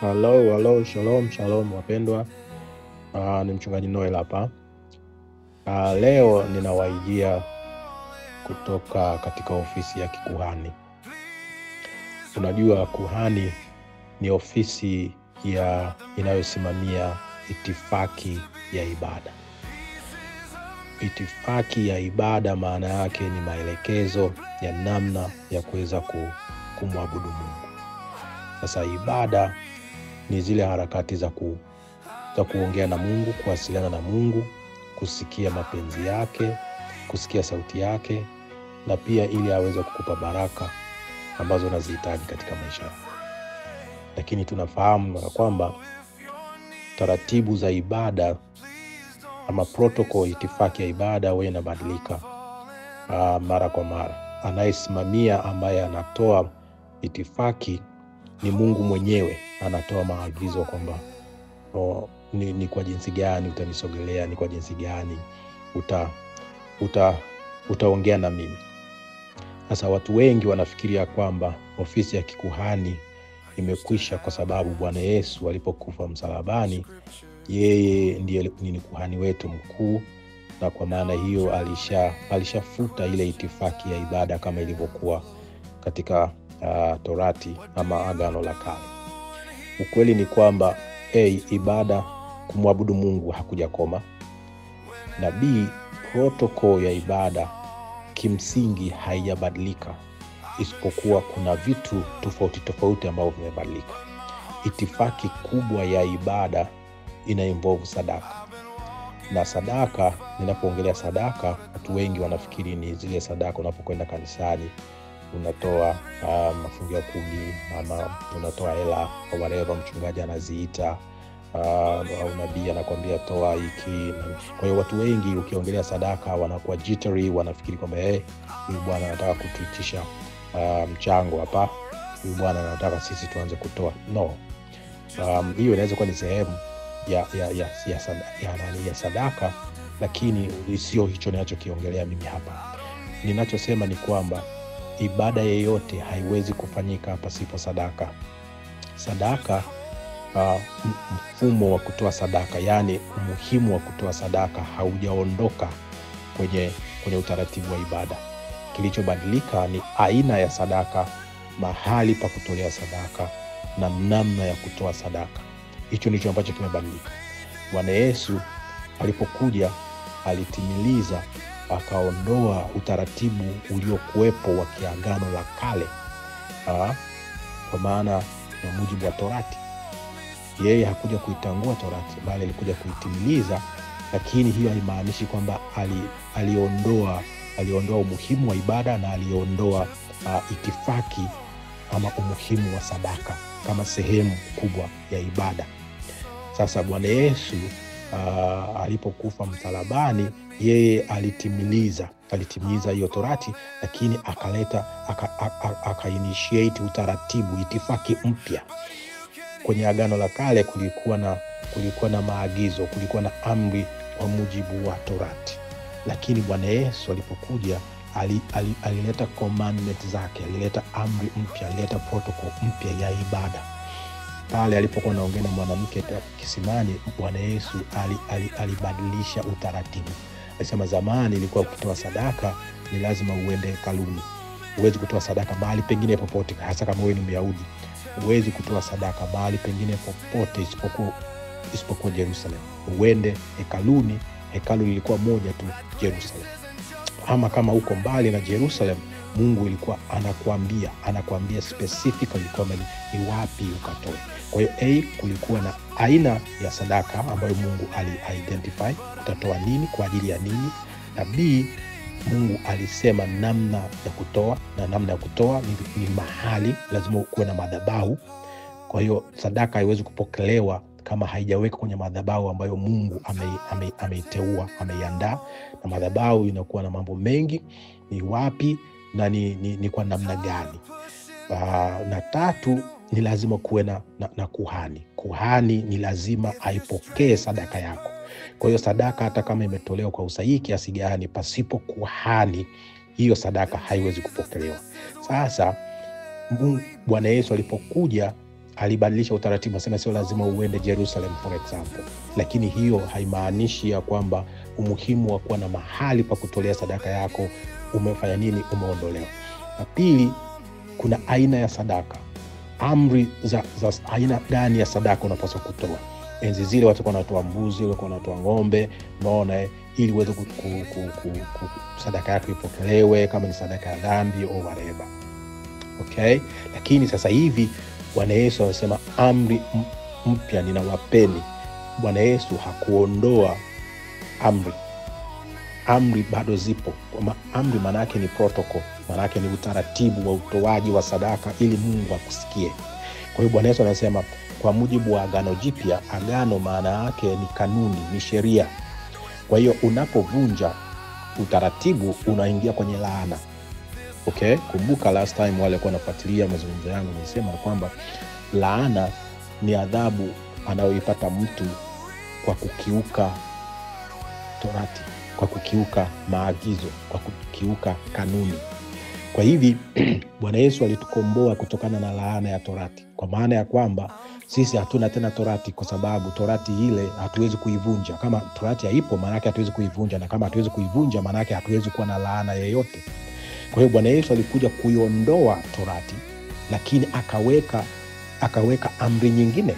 Hello, shalom wapendwa. Ni mchungaji Noel hapa. Leo ninawaijia kutoka katika ofisi ya kikuhani. Unajua kuhani ni ofisi inayosimamia itifaki ya ibada. Itifaki ya ibada maana yake ni maelekezo ya namna ya kuweza kumwabudu Mungu. Sasa ibada ni zile harakati za kuongea na Mungu, kuwasiliana na Mungu, kusikia mapenzi yake, kusikia sauti yake, na pia ili aweze kukupa baraka ambazo unazihitaji katika maisha yako. Lakini tunafahamu kwamba taratibu za ibada ama protocol, itifaki ya ibada huwa inabadilika mara kwa mara. Anayesimamia, ambaye anatoa itifaki ni Mungu mwenyewe. Anatoa maagizo kwamba ni kwa jinsi gani utanisogelea, ni kwa jinsi gani utaongea na mimi. Sasa watu wengi wanafikiria kwamba ofisi ya kikuhani imekwisha kwa sababu Bwana Yesu alipokufa msalabani, yeye ndiye ni kuhani wetu mkuu, na kwa maana hiyo alishafuta ile itifaki ya ibada kama ilivyokuwa katika Torati ama Agano la Kale. Ukweli ni kwamba ibada, kumwabudu Mungu hakujakoma, na protocol ya ibada kimsingi haijabadilika, isipokuwa kuna vitu tofauti ambavyo vimebadilika. Itifaki kubwa ya ibada ina-involve sadaka. Na sadaka, ninapoongelea sadaka, watu wengi wanafikiri ni zile sadaka unapokwenda kanisani unatoa mafungu ya 10 ama unatoa hela au whatever mchungaji anaziita, au nabii anakuambia toa hiki. Kwa hiyo watu wengi ukiongelea sadaka wanakuwa jittery, wanafikiri kwamba huyu bwana anataka kutuitisha mchango hapa, huyu bwana anataka sisi tuanze kutoa. No. Hiyo inaweza kuwa ni sehemu ya sadaka, lakini sio hicho ninachokiongelea mimi hapa. Ninachosema ni kwamba ibada yeyote haiwezi kufanyika pasipo sadaka. Sadaka, mfumo wa kutoa sadaka, yani umuhimu wa kutoa sadaka haujaondoka kwenye utaratibu wa ibada. Kilichobadilika ni aina ya sadaka, mahali pa kutolea sadaka, na namna ya kutoa sadaka. Hicho ndicho ambacho kimebadilika. Bwana Yesu alipokuja alitimiliza, akaondoa utaratibu uliokuwepo wa Agano la Kale, kwa maana ya mujibu wa Torati. Yeye hakuja kuitangua Torati, bali alikuja kuitimiliza. Lakini hiyo haimaanishi kwamba aliondoa umuhimu wa ibada, na aliondoa itifaki ama umuhimu wa sadaka kama sehemu kubwa ya ibada. Sasa Bwana Yesu alipokufa msalabani, yeye alitimiza hiyo Torati, lakini aka-initiate utaratibu, itifaki mpya. Kwenye Agano la Kale kulikuwa na maagizo, kulikuwa na amri kwa mujibu wa Torati. Lakini Bwana Yesu alipokuja alileta commandment zake, alileta amri mpya, alileta protocol mpya ya ibada. Pale alipokuwa anaongea na mwanamke kisimani, Bwana Yesu alibadilisha utaratibu. Alisema zamani ilikuwa ukitoa sadaka ni lazima uende hekaluni. Huwezi kutoa sadaka mahali pengine popote, hasa kama wewe ni Myahudi. Huwezi kutoa sadaka mahali pengine popote isipokuwa Jerusalem. Uende hekaluni, hekalu lilikuwa moja tu, Jerusalem. Ama kama uko mbali na Jerusalem, Mungu ilikuwa anakuambia specifically kwamba ni wapi ukatoe. Kwa hiyo kulikuwa na aina ya sadaka ambayo Mungu ali-identify utatoa nini, kwa ajili ya nini. Na Mungu alisema namna ya kutoa, na namna ya kutoa ni mahali, lazima kuwe na madhabahu. Kwa hiyo sadaka haiwezi kupokelewa kama haijaweka kwenye madhabahu ambayo Mungu ameiteua, ameiandaa. Na madhabahu inakuwa na mambo mengi, ni wapi na ni kwa namna gani. Na 3, ni lazima kuwe na kuhani. Kuhani ni lazima aipokee sadaka yako. Kwa hiyo sadaka hata kama imetolewa kwa usahihi kiasi gani, pasipo kuhani, hiyo sadaka haiwezi kupokelewa. Sasa Bwana Yesu alipokuja alibadilisha utaratibu, asema sio lazima uende Jerusalem for example. Lakini hiyo haimaanishi ya kwamba umuhimu wa kuwa na mahali pa kutolea sadaka yako umefanya nini, umeondolewa. Na pili, kuna aina ya sadaka. Amri za aina gani ya sadaka unapaswa kutoa. Enzi zile watu wanatoa mbuzi, walikuwa wanatoa ng'ombe, unaona, ili uweze sadaka yako ipokelewe kama ni sadaka ya dhambi au whatever. Okay? Lakini sasa hivi Bwana Yesu anasema amri mpya ninawapeni. Bwana Yesu hakuondoa amri. Amri bado zipo. Amri maana yake ni protocol, maana yake ni utaratibu wa utoaji wa sadaka ili Mungu akusikie. Kwa hiyo Bwana Yesu anasema kwa mujibu wa agano jipya, agano maana yake ni kanuni, ni sheria. Kwa hiyo unapovunja utaratibu unaingia kwenye laana. Okay? Kumbuka last time wale walikuwa wanafuatilia mazungumzo yangu nilisema kwamba laana ni adhabu anayoipata mtu kwa kukiuka torati, kwa kukiuka maagizo, kwa kukiuka kanuni. Kwa hivi Bwana Yesu alitukomboa kutokana na laana ya torati. Kwa maana ya kwamba sisi hatuna tena torati, kwa sababu torati ile hatuwezi kuivunja. Kama torati haipo maana yake hatuwezi kuivunja, na kama hatuwezi kuivunja maana yake hatuwezi kuwa na laana yoyote. Kwa hiyo Bwana Yesu alikuja kuiondoa torati, lakini akaweka amri nyingine,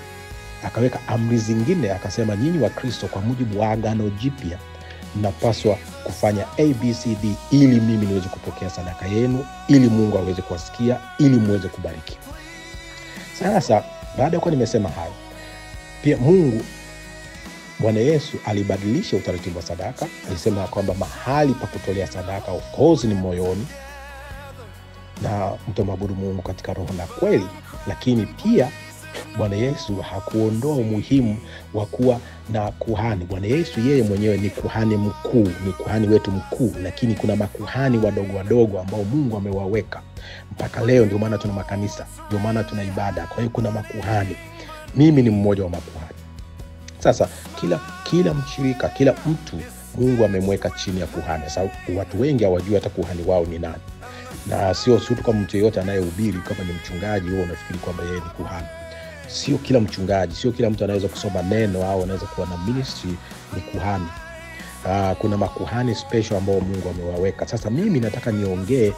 akaweka amri zingine, akasema nyinyi wa Kristo kwa mujibu wa agano jipya mnapaswa kufanya ABCD ili mimi niweze kupokea sadaka yenu, ili Mungu aweze kuwasikia, ili muweze kubariki. Sasa baada ya kuwa nimesema hayo, pia Mungu Bwana Yesu alibadilisha utaratibu wa sadaka. Alisema kwamba mahali pa kutolea sadaka of course ni moyoni, na mtamwabudu Mungu katika roho na kweli. Lakini pia Bwana Yesu hakuondoa umuhimu wa kuwa na kuhani. Bwana Yesu yeye mwenyewe ni kuhani mkuu, ni kuhani wetu mkuu, lakini kuna makuhani wadogo ambao Mungu amewaweka. Mpaka leo ndio maana tuna makanisa, ndio maana tuna ibada. Kwa hiyo kuna makuhani. Mimi ni mmoja wa makuhani. Sasa kila mshirika, kila mtu Mungu amemweka chini ya kuhani. Sasa watu wengi hawajui hata kuhani wao ni nani. Na sio tu kama mtu yeyote anayehubiri kama ni mchungaji wewe unafikiri kwamba yeye ni kuhani. Sio kila mchungaji, sio kila mtu anaweza kusoma neno au anaweza kuwa na ministry ni kuhani. Kuna makuhani special ambao Mungu amewaweka. Sasa mimi nataka niongee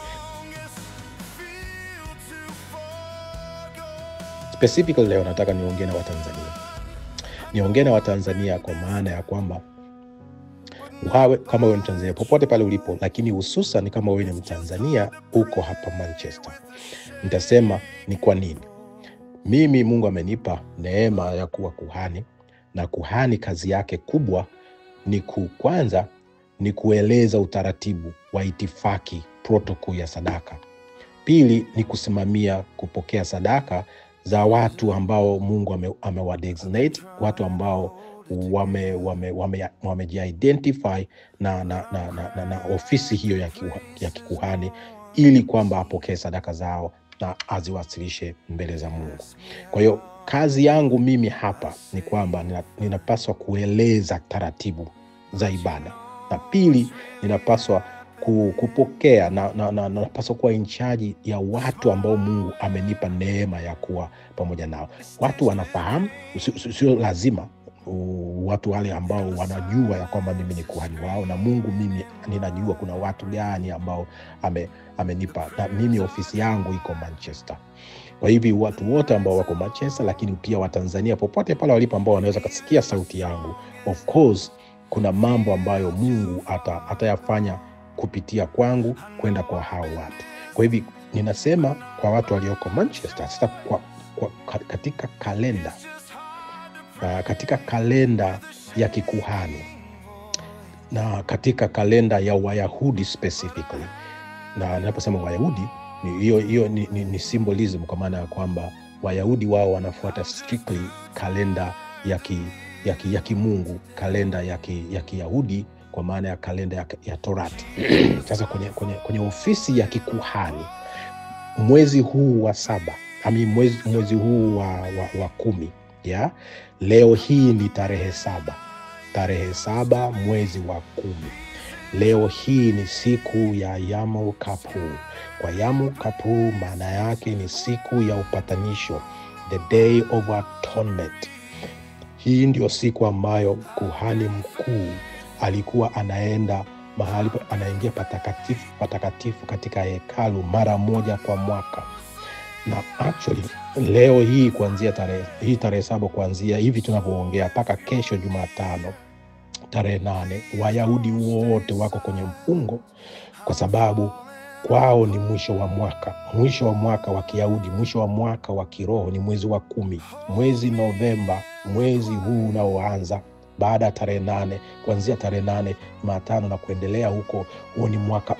specifically leo, nataka niongee na Watanzania. Niongee na Watanzania kwa maana ya kwamba wawe kama wewe Mtanzania popote pale ulipo, lakini hususan kama wewe ni Mtanzania uko hapa Manchester. Nitasema ni kwa nini. Mimi Mungu amenipa neema ya kuwa kuhani, na kuhani kazi yake kubwa ni kwanza ni kueleza utaratibu wa itifaki, protocol ya sadaka. Pili ni kusimamia kupokea sadaka za watu ambao Mungu amewadesignate, watu ambao wameji-identify na ofisi hiyo ya kikuhani, ili kwamba apokee sadaka zao na aziwasilishe mbele za Mungu. Kwa hiyo kazi yangu mimi hapa ni kwamba ninapaswa kueleza taratibu za ibada. Na pili, ninapaswa kupokea na napaswa kuwa in charge ya watu ambao Mungu amenipa neema ya kuwa pamoja nao. Watu wanafahamu, sio lazima watu wale ambao wanajua ya kwamba mimi ni kuhani wao, na Mungu mimi ninajua kuna watu gani ambao amenipa, na mimi ofisi yangu iko Manchester. Kwa hivi watu wote ambao wako Manchester, lakini pia Watanzania popote pale walipo ambao wanaweza kusikia sauti yangu, of course kuna mambo ambayo Mungu atayafanya kupitia kwangu kwenda kwa hao watu. Kwa hivi ninasema kwa watu walioko Manchester, sasa katika kalenda ya kikuhani na katika kalenda ya Wayahudi specifically, na ninaposema Wayahudi hiyo ni symbolism, kwa maana ya kwamba Wayahudi wao wanafuata strictly kalenda ya kimungu, kalenda ya Kiyahudi, kwa maana ya kalenda ya Torati. Sasa kwenye ofisi ya kikuhani, mwezi huu wa 7, mwezi huu wa 10, ya leo hii ni tarehe 7 mwezi wa 10. Leo hii ni siku ya Yom Kippur. Kwa Yom Kippur maana yake ni siku ya upatanisho the Day of Atonement. Hii ndio siku ambayo kuhani mkuu alikuwa anaenda mahali, anaingia patakatifu katika hekalu mara moja kwa mwaka. Na actually leo hii kuanzia tarehe 7 kuanzia hivi tunavyoongea mpaka kesho Jumatano tarehe 8, Wayahudi wote wako kwenye mfungo, kwa sababu kwao ni mwisho wa mwaka wa Kiyahudi. Mwisho wa mwaka wa kiroho ni mwezi wa 10, mwezi Novemba, mwezi huu unaoanza baada ya tarehe 8, kuanzia tarehe 8 Jumatano na kuendelea huko. Huo ni mwaka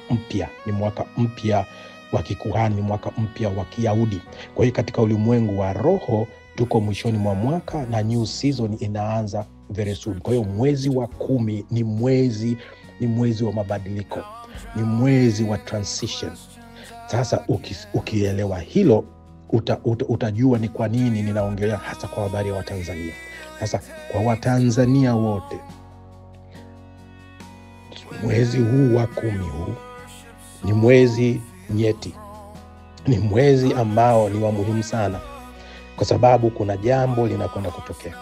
mpya wa kikuhani, ni mwaka mpya wa Kiyahudi. Kwa hiyo katika ulimwengu wa roho tuko mwishoni mwa mwaka na new season inaanza very soon. Kwa hiyo mwezi wa 10 ni mwezi wa mabadiliko, ni mwezi wa transition. Sasa ukielewa hilo utajua ni kwa nini ninaongelea hasa kwa habari ya Watanzania. Sasa kwa Watanzania wote, mwezi huu wa 10 huu ni mwezi nyeti, ni mwezi ambao ni wa muhimu sana, kwa sababu kuna jambo linakwenda kutokea.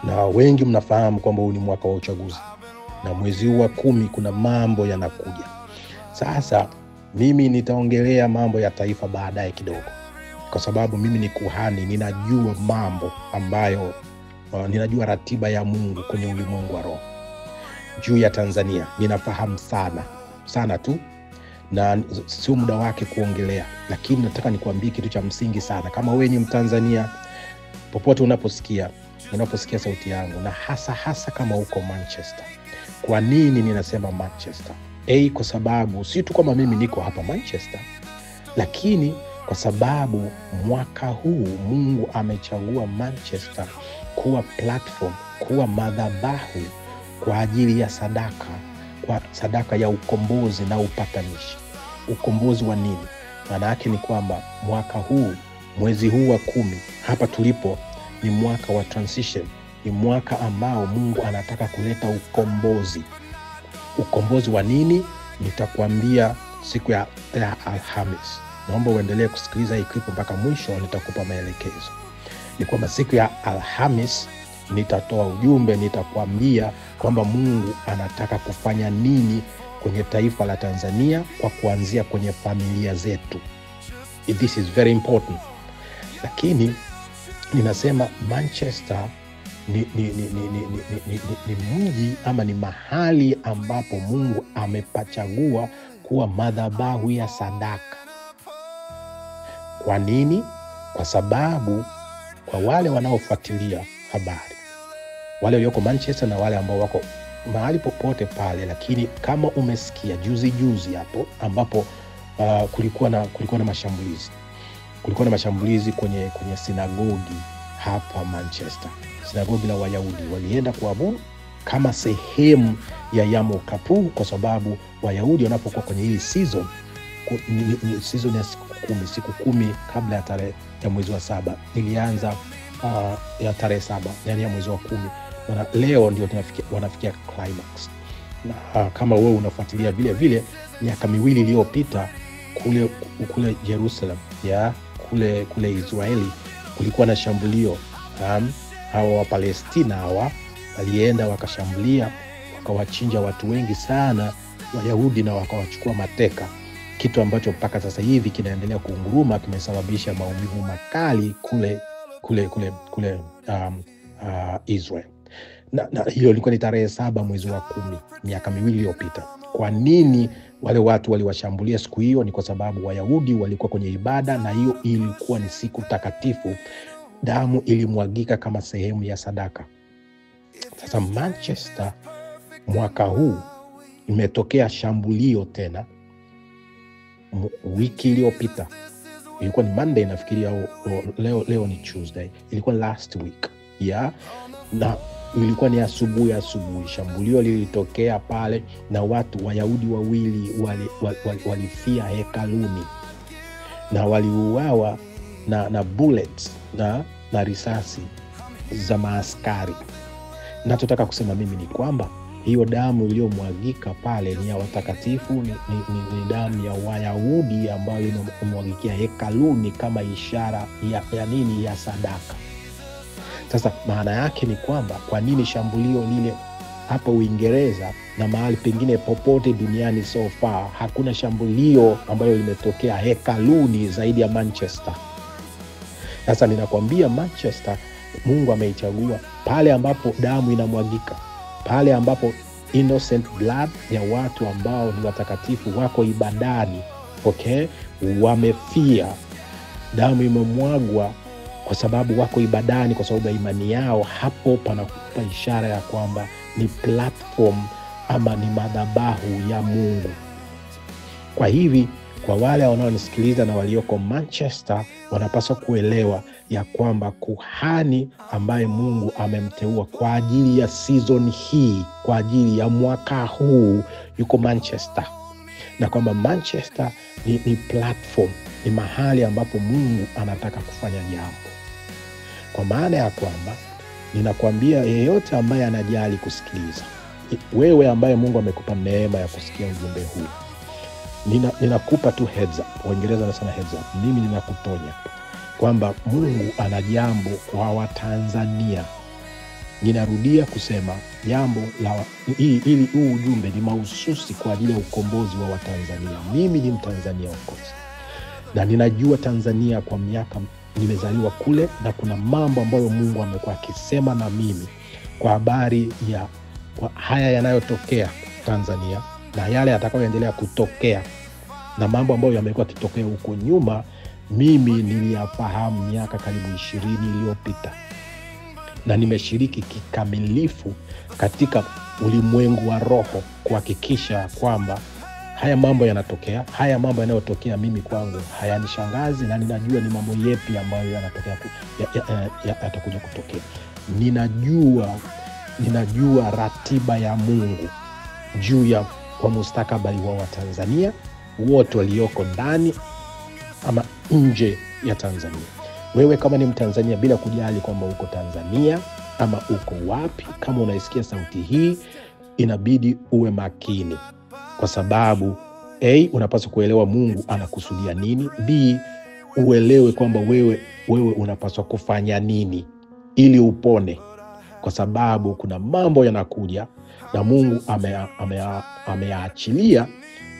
Na wengi mnafahamu kwamba huu ni mwaka wa uchaguzi, na mwezi huu wa 10 kuna mambo yanakuja. Sasa mimi nitaongelea mambo ya taifa baadaye kidogo, kwa sababu mimi ni kuhani, ninajua mambo ambayo ninajua ratiba ya Mungu kwenye ulimwengu wa roho. Juu ya Tanzania ninafahamu sana tu, na sio muda wake kuongelea, lakini nataka nikuambie kitu cha msingi sana. Kama wewe ni Mtanzania, popote unaposikia sauti yangu, na hasa kama uko Manchester. Kwa nini ninasema Manchester? Kwa sababu si tu kama mimi niko hapa Manchester, lakini kwa sababu mwaka huu Mungu amechagua Manchester kuwa platform, kuwa madhabahu kwa ajili ya sadaka ya ukombozi na upatanishi. Ukombozi wa nini? Maana yake ni kwamba mwaka huu, mwezi huu wa 10 hapa tulipo, ni mwaka wa transition. Ni mwaka ambao Mungu anataka kuleta ukombozi. Ukombozi wa nini? Nitakwambia siku ya Alhamis. Naomba uendelee kusikiliza hii clip mpaka mwisho, nitakupa maelekezo. Ni kwamba siku ya Alhamis nitatoa ujumbe, nitakwambia kwamba Mungu anataka kufanya nini kwenye taifa la Tanzania, kwa kuanzia kwenye familia zetu. This is very important. Lakini ninasema Manchester ni mji ama ni mahali ambapo Mungu amepachagua kuwa madhabahu ya sadaka. Kwa nini? Kwa sababu kwa wale wanaofuatilia habari, wale walioko Manchester na wale ambao wako mahali popote pale, lakini kama umesikia juzi hapo ambapo kulikuwa na mashambulizi. Kulikuwa na mashambulizi kwenye sinagogi hapa Manchester. Sinagogi la Wayahudi walienda kuabudu kama sehemu ya Yom Kippur, kwa sababu Wayahudi wanapokuwa kwenye hii season ya siku 10 kabla ya tarehe ya mwezi wa 7. Ilianza ya tarehe 7, yani ya mwezi wa 10. Na leo ndio wanafikia climax. Na kama wewe unafuatilia vile miaka 2 iliyopita kule Jerusalem, kule Israeli, kulikuwa na shambulio. Hawa wa Palestina walienda wakashambulia, wakawachinja watu wengi sana Wayahudi, na wakawachukua mateka, kitu ambacho mpaka sasa hivi kinaendelea kuunguruma, kimesababisha maumivu makali kule Israel. Na hilo lilikuwa ni tarehe 7 mwezi wa 10 miaka 2 iliyopita. Kwa nini wale watu waliwashambulia siku hiyo? Ni kwa sababu Wayahudi walikuwa kwenye ibada, na hiyo ilikuwa ni siku takatifu. Damu ilimwagika kama sehemu ya sadaka. Sasa Manchester mwaka huu imetokea shambulio tena. Wiki iliyopita, ilikuwa ni Monday nafikiri, au leo ni Tuesday, ilikuwa last week na ilikuwa ni asubuhi. Shambulio lilitokea pale, na watu Wayahudi 2 walifia hekaluni, na waliuawa na bullets na risasi za maaskari. Nachotaka kusema mimi ni kwamba hiyo damu iliyomwagika pale ni ya watakatifu, ni damu ya Wayahudi ambayo inamwagikia hekaluni kama ishara ya nini? Ya sadaka. Sasa maana yake ni kwamba kwa nini shambulio lile hapa Uingereza na mahali pengine popote duniani so far hakuna shambulio ambalo limetokea hekaluni zaidi ya Manchester? Sasa ninakwambia Manchester Mungu ameichagua pale ambapo damu inamwagika, pale ambapo innocent blood ya watu ambao ni watakatifu wako ibadani, okay, wamefia, damu imemwagwa kwa sababu wako ibadani, kwa sababu ya imani yao. Hapo panakupa ishara ya kwamba ni platform ama ni madhabahu ya Mungu. Kwa hivi, kwa wale wanaonisikiliza na walioko Manchester, wanapaswa kuelewa ya kwamba kuhani ambaye Mungu amemteua kwa ajili ya season hii, kwa ajili ya mwaka huu, yuko Manchester. Na kwamba Manchester ni platform, ni mahali ambapo Mungu anataka kufanya jambo. Kwa maana ya kwamba ninakwambia yeyote ambaye anajali kusikiliza, wewe ambaye Mungu amekupa neema ya kusikia ujumbe huu, ninakupa tu heads up. Waingereza wanasema heads up. Mimi ninakuponya kwamba Mungu ana jambo kwa Watanzania. Ninarudia kusema jambo la ili huu ujumbe ni mahususi kwa ajili ya ukombozi wa Watanzania. Mimi ni Mtanzania of course, na ninajua Tanzania kwa miaka, nimezaliwa kule, na kuna mambo ambayo Mungu amekuwa akisema na mimi kwa habari ya haya yanayotokea Tanzania na yale yatakayoendelea kutokea, na mambo ambayo yamekuwa kitokea huko nyuma mimi niliyafahamu miaka karibu 20 iliyopita, na nimeshiriki kikamilifu katika ulimwengu wa roho kuhakikisha kwamba haya mambo yanatokea. Haya mambo yanayotokea mimi kwangu hayanishangazi, na ninajua ni mambo yepi ambayo yanatokea yatakuja kutokea. Ninajua ratiba ya Mungu juu ya kwa mustakabali wa Watanzania wote walioko ndani ama nje ya Tanzania. Wewe kama ni Mtanzania, bila kujali kwamba uko Tanzania ama uko wapi, kama unaisikia sauti hii, inabidi uwe makini, kwa sababu A, unapaswa kuelewa Mungu anakusudia nini. B, uelewe kwamba wewe unapaswa kufanya nini ili upone, kwa sababu kuna mambo yanakuja na Mungu ameachilia,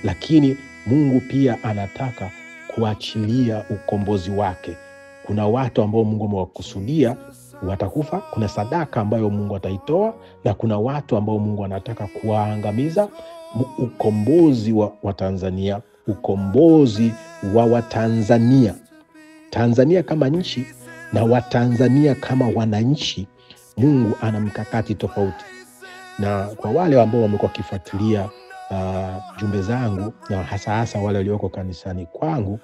lakini Mungu pia anataka kuachilia ukombozi wake. Kuna watu ambao Mungu amewakusudia watakufa, kuna sadaka ambayo Mungu ataitoa, na kuna watu ambao Mungu anataka kuwaangamiza. Ukombozi wa Tanzania, ukombozi wa Watanzania, Tanzania kama nchi na Watanzania kama wananchi, Mungu ana mkakati tofauti. Na kwa wale ambao wamekuwa kifuatilia jumbe zangu, na hasa wale walioko kanisani kwangu,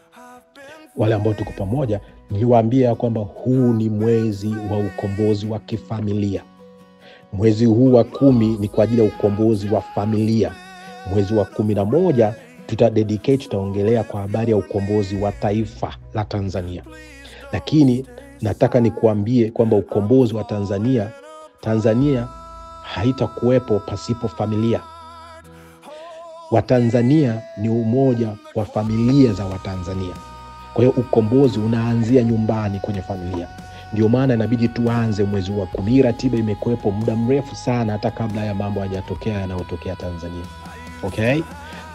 wale ambao tuko pamoja, niliwaambia kwamba huu ni mwezi wa ukombozi wa kifamilia. Mwezi huu wa 10 ni kwa ajili ya ukombozi wa familia. Mwezi wa 11 tutaongelea kwa habari ya ukombozi wa taifa la Tanzania. Lakini nataka nikuambie kwamba ukombozi wa Tanzania haitakuwepo pasipo familia. Watanzania ni umoja wa familia za Watanzania. Kwa hiyo ukombozi unaanzia nyumbani kwenye familia. Ndio maana inabidi tuanze mwezi wa 10. Ratiba imekuwepo muda mrefu sana, hata kabla ya mambo hayajatokea yanayotokea Tanzania. Okay?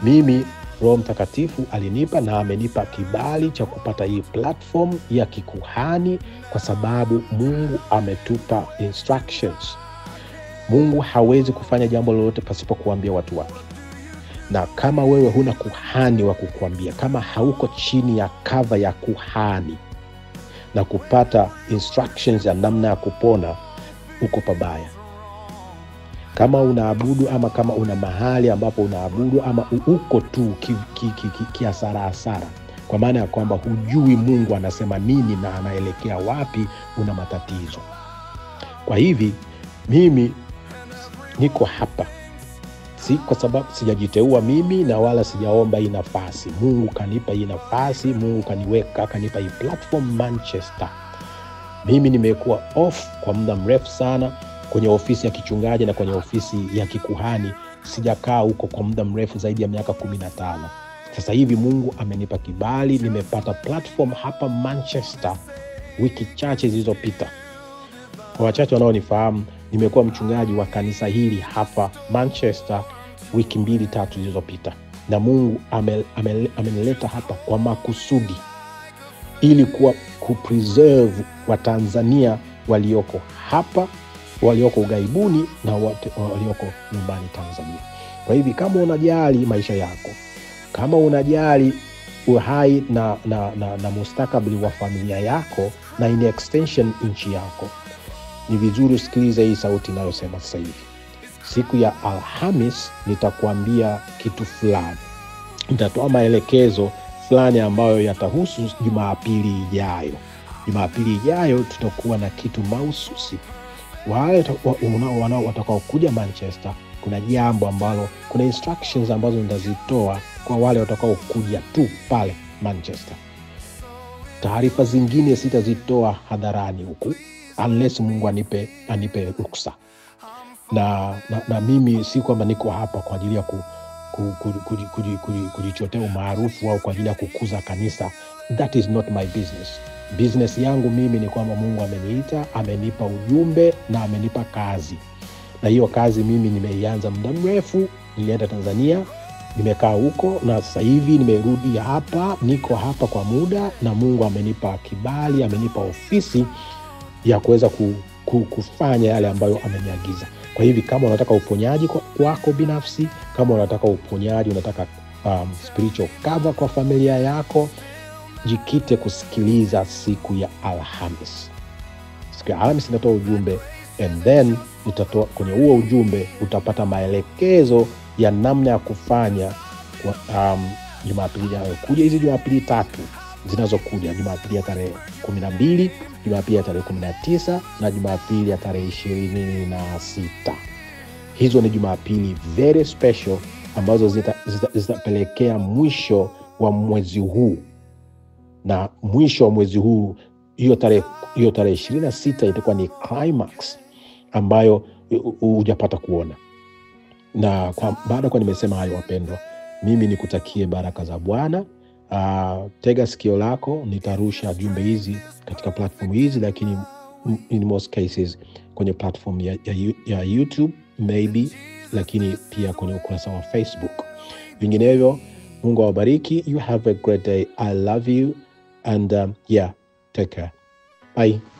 Mimi Roho Mtakatifu alinipa na amenipa kibali cha kupata hii platform ya kikuhani, kwa sababu Mungu ametupa instructions. Mungu hawezi kufanya jambo lolote pasipo kuambia watu wake. Na kama wewe huna kuhani wa kukuambia, kama hauko chini ya cover ya kuhani na kupata instructions ya namna ya kupona, uko pabaya. Kama unaabudu ama kama una mahali ambapo unaabudu ama uko tu kiasara, kwa maana ya kwamba hujui Mungu anasema nini na anaelekea wapi, una matatizo. Kwa hivi mimi niko hapa si kwa sababu sijajiteua mimi, na wala sijaomba hii nafasi. Mungu kanipa hii nafasi, Mungu kanipa hii platform Manchester. Mimi nimekuwa off kwa muda mrefu sana kwenye ofisi ya kichungaji na kwenye ofisi ya kikuhani. Sijakaa huko kwa muda mrefu zaidi ya miaka 15. Sasa hivi Mungu amenipa kibali, nimepata platform hapa Manchester wiki chache zilizopita. Kwa wachache wanaonifahamu, nimekuwa mchungaji wa kanisa hili hapa Manchester wiki 2-3 zilizopita. Na Mungu amenileta hapa kwa makusudi ili kupreserve Watanzania walioko hapa, walioko ughaibuni na walioko nyumbani Tanzania. Kwa hivi kama unajali maisha yako, kama unajali uhai na mustakabali wa familia yako na in extension nchi yako, ni vizuri usikilize hii sauti inayosema sasa hivi. Siku ya Alhamis nitakuambia kitu fulani. Nitatoa maelekezo fulani ambayo yatahusu Jumapili ijayo. Jumapili ijayo tutakuwa na kitu mahususi. Wale watakao kuja Manchester, kuna jambo ambalo, kuna instructions ambazo nitazitoa kwa wale watakao kuja tu pale Manchester. Taarifa zingine sitazitoa hadharani huku unless Mungu anipe ruksa. Na mimi si kwamba niko hapa kwa ajili ya kujichotea umaarufu au kwa ajili ya kukuza kanisa. That is not my business. Business yangu mimi ni kwamba Mungu ameniita, amenipa ujumbe na amenipa kazi. Na hiyo kazi mimi nimeianza muda mrefu. Nilienda Tanzania, nimekaa huko, na sasa hivi nimerudi hapa, niko hapa kwa muda, na Mungu amenipa kibali, amenipa ofisi ya kuweza kufanya yale ambayo ameniagiza. Kwa hivi kama unataka uponyaji kwako binafsi, kama unataka uponyaji, unataka spiritual cover kwa familia yako, jikite kusikiliza siku ya Alhamis. Siku ya Alhamis nitatoa ujumbe, and then kwenye huo ujumbe utapata maelekezo ya namna ya kufanya Jumapili ijayo. Kuja hizi Jumapili 3 zinazokuja, Jumapili ya tarehe 12, Jumapili ya tarehe 19 na Jumapili ya tarehe 26. Hizo ni Jumapili very special ambazo zitapelekea mwisho wa mwezi huu. Na mwisho wa mwezi huu, hiyo tarehe 26 itakuwa ni climax ambayo hujapata kuona. Na baada kwa nimesema hayo, wapendwa, mimi nikutakie baraka za Bwana. Tega sikio lako, nitarusha jumbe hizi katika platform hizi, lakini in most cases kwenye platform ya YouTube maybe, lakini pia kwenye ukurasa wa Facebook. Vinginevyo, Mungu awabariki. You have a great day. I love you, and take care. Bye.